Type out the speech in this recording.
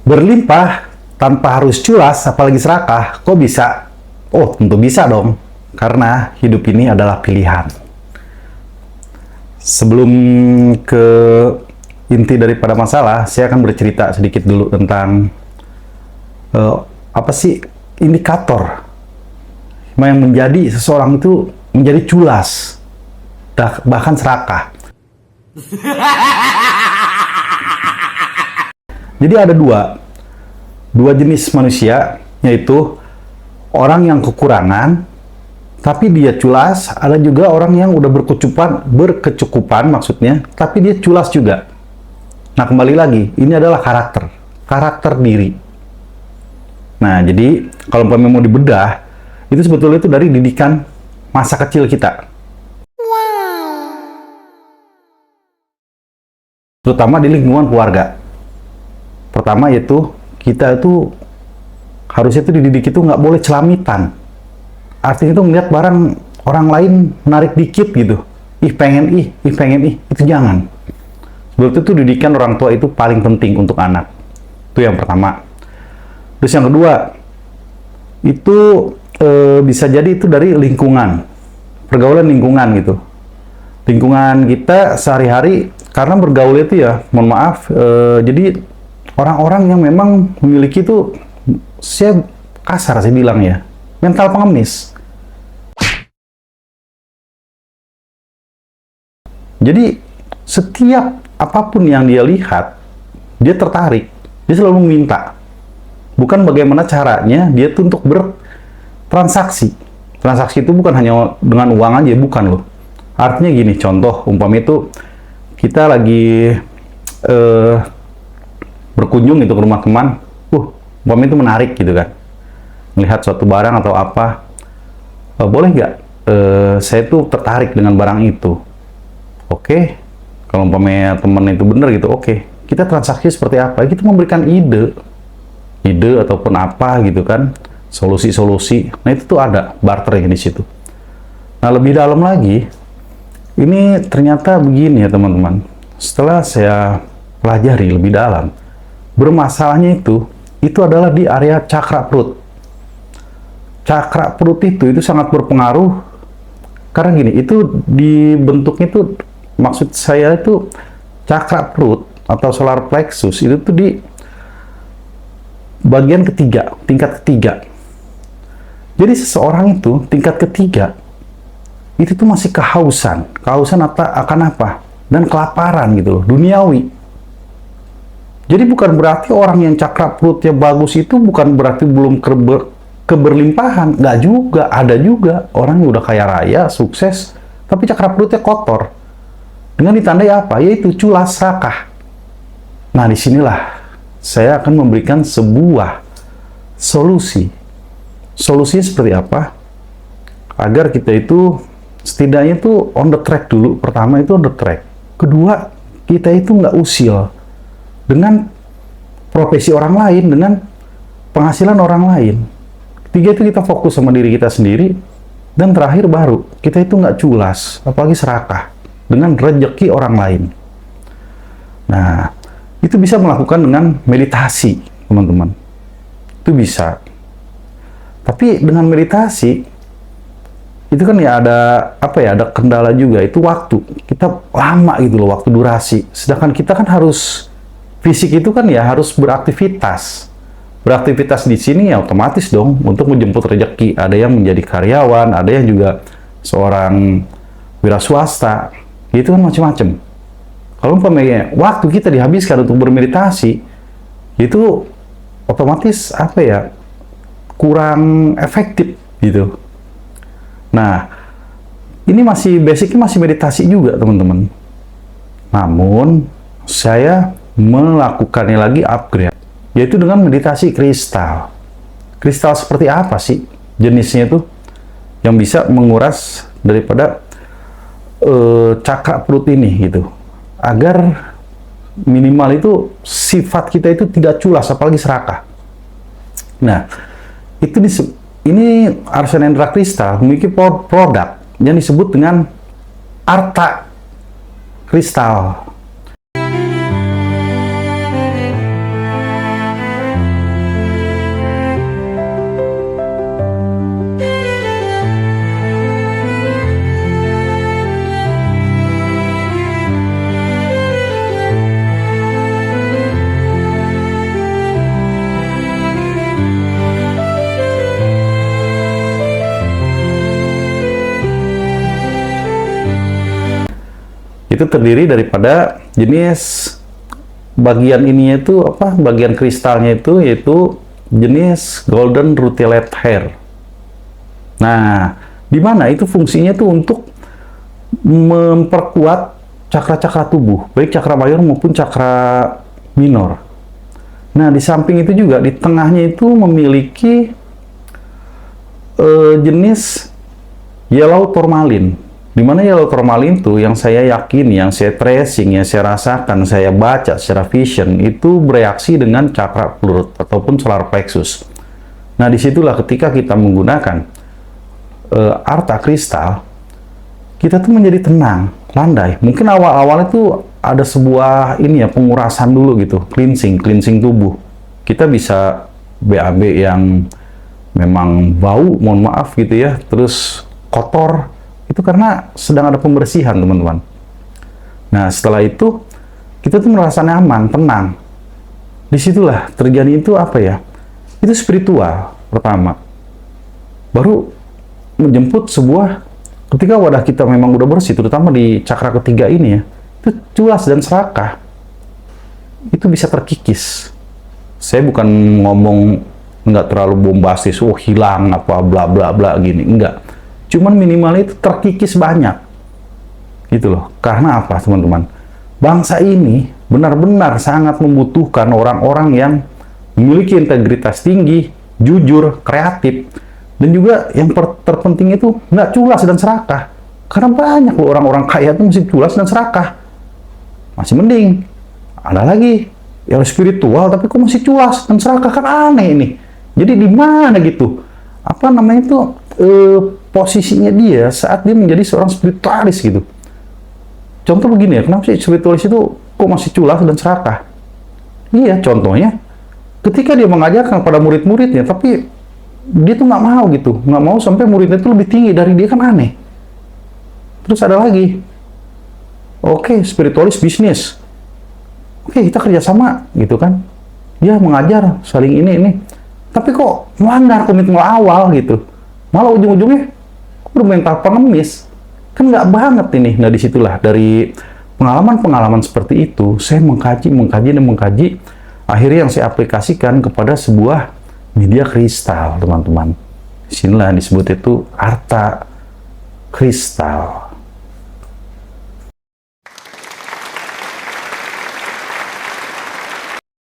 Berlimpah tanpa harus culas, apalagi serakah, kok bisa? Oh, tentu bisa dong, karena hidup ini adalah pilihan. Sebelum ke inti daripada masalah, saya akan bercerita sedikit dulu tentang apa sih indikator yang menjadi seseorang itu menjadi culas, bahkan serakah. Jadi ada dua jenis manusia, yaitu orang yang kekurangan tapi dia culas, ada juga orang yang udah berkecukupan maksudnya, tapi dia culas juga. Nah, kembali lagi, ini adalah karakter diri. Nah, jadi kalau mau dibedah, itu sebetulnya itu dari didikan masa kecil kita. Terutama di lingkungan keluarga. Pertama yaitu, kita itu harusnya itu dididik itu nggak boleh celamitan. Artinya itu melihat barang orang lain menarik dikit gitu. Ih pengen, itu jangan. Sebetulnya itu didikan orang tua itu paling penting untuk anak. Itu yang pertama. Terus yang kedua, itu bisa jadi itu dari lingkungan. Pergaulan lingkungan gitu. Lingkungan kita sehari-hari, karena bergaul itu ya, mohon maaf, jadi orang-orang yang memang memiliki itu, saya kasar saya bilang ya, mental pengemis. Jadi setiap apapun yang dia lihat, dia tertarik, dia selalu minta. Bukan bagaimana caranya dia tuh untuk bertransaksi. Transaksi itu bukan hanya dengan uang aja, bukan loh. Artinya gini, contoh umpama itu kita lagi berkunjung gitu ke rumah teman, umpama itu menarik gitu kan, melihat suatu barang atau apa, boleh nggak saya tuh tertarik dengan barang itu. Oke, kalau umpamanya teman itu bener gitu, oke, kita transaksi seperti apa, kita memberikan ide ataupun apa gitu kan, solusi-solusi. Nah, itu tuh ada barternya di situ. Nah, lebih dalam lagi, ini ternyata begini ya teman-teman, setelah saya pelajari lebih dalam, bermasalahnya itu adalah di area cakra perut. Cakra perut itu sangat berpengaruh, karena gini, itu dibentuknya itu, maksud saya itu cakra perut atau solar plexus itu tuh di bagian ketiga, tingkat ketiga. Jadi seseorang itu tingkat ketiga itu tuh masih kehausan akan apa? Dan kelaparan gitu loh, duniawi. Jadi bukan berarti orang yang cakra perutnya bagus itu bukan berarti belum keberlimpahan. Nggak juga, ada juga orang yang udah kaya raya, sukses, tapi cakra perutnya kotor. Dengan ditandai apa? Yaitu culas, serakah. Nah, disinilah saya akan memberikan sebuah solusi. Solusinya seperti apa? Agar kita itu setidaknya itu on the track dulu. Pertama itu on the track. Kedua, kita itu nggak usil dengan profesi orang lain, dengan penghasilan orang lain. Ketiga itu kita fokus sama diri kita sendiri. Dan terakhir baru, kita itu nggak culas, apalagi serakah dengan rezeki orang lain. Nah, itu bisa melakukan dengan meditasi, teman-teman. Itu bisa. Tapi dengan meditasi, itu kan ya ada apa ya, ada kendala juga, itu waktu. Kita lama gitu loh, waktu durasi. Sedangkan kita kan harus, fisik itu kan ya harus beraktivitas. Beraktivitas di sini ya otomatis dong untuk menjemput rezeki. Ada yang menjadi karyawan, ada yang juga seorang wira swasta. Itu kan macam-macam. Kalau umpamanya waktu kita dihabiskan untuk bermeditasi, itu otomatis apa ya, kurang efektif gitu. Nah, ini basicnya masih meditasi juga teman-teman. Namun saya melakukannya lagi upgrade, yaitu dengan meditasi kristal. Kristal seperti apa sih jenisnya tuh yang bisa menguras daripada cakra perut ini gitu, agar minimal itu sifat kita itu tidak culas apalagi serakah. Nah, ini Arsenendra Kristal memiliki produk yang disebut dengan Arta Kristal. Itu terdiri daripada jenis bagian ininya itu apa? Bagian kristalnya itu yaitu jenis golden rutilated hair. Nah, di mana itu fungsinya itu untuk memperkuat cakra-cakra tubuh, baik cakra mayor maupun cakra minor. Nah, di samping itu juga di tengahnya itu memiliki jenis yellow tourmaline. Di mana yellow tourmaline itu yang saya yakin, yang saya tracing, yang saya rasakan, saya baca secara vision itu bereaksi dengan cakra pleurut ataupun solar plexus. Nah, disitulah ketika kita menggunakan arta kristal, kita tuh menjadi tenang, landai. Mungkin awal-awal itu ada sebuah ini ya, pengurasan dulu gitu, cleansing tubuh. Kita bisa BAB yang memang bau, mohon maaf gitu ya, terus kotor, itu karena sedang ada pembersihan, teman-teman. Nah, setelah itu kita tuh merasa nyaman, tenang. Disitulah terjadi itu apa ya? Itu spiritual pertama. Baru menjemput sebuah, ketika wadah kita memang udah bersih, terutama di cakra ketiga ini ya, itu culas dan serakah, itu bisa terkikis. Saya bukan ngomong nggak terlalu bombastis, oh hilang apa bla bla bla gini, enggak. Cuman minimal itu terkikis banyak, gitu loh. Karena apa, teman-teman? Bangsa ini benar-benar sangat membutuhkan orang-orang yang memiliki integritas tinggi, jujur, kreatif, dan juga yang terpenting itu nggak culas dan serakah. Karena banyak loh orang-orang kaya itu masih culas dan serakah. Masih mending. Ada lagi yang spiritual tapi kok masih culas dan serakah, kan aneh ini. Jadi di mana gitu? Apa namanya itu posisinya dia saat dia menjadi seorang spiritualis gitu. Contoh begini ya, kenapa sih spiritualis itu kok masih culas dan serakah? Iya, contohnya ketika dia mengajarkan pada murid-muridnya, tapi dia tuh nggak mau gitu, nggak mau sampai muridnya itu lebih tinggi dari dia, kan aneh. Terus ada lagi, oke, spiritualis bisnis, oke, kita kerjasama gitu kan, dia mengajar saling ini, tapi kok melanggar komitmen awal gitu, malah ujung-ujungnya bermental pengemis, kan nggak banget ini. Nah, disitulah dari pengalaman-pengalaman seperti itu, saya mengkaji, akhirnya yang saya aplikasikan kepada sebuah media kristal, teman-teman. Disinilah disebut itu arta kristal.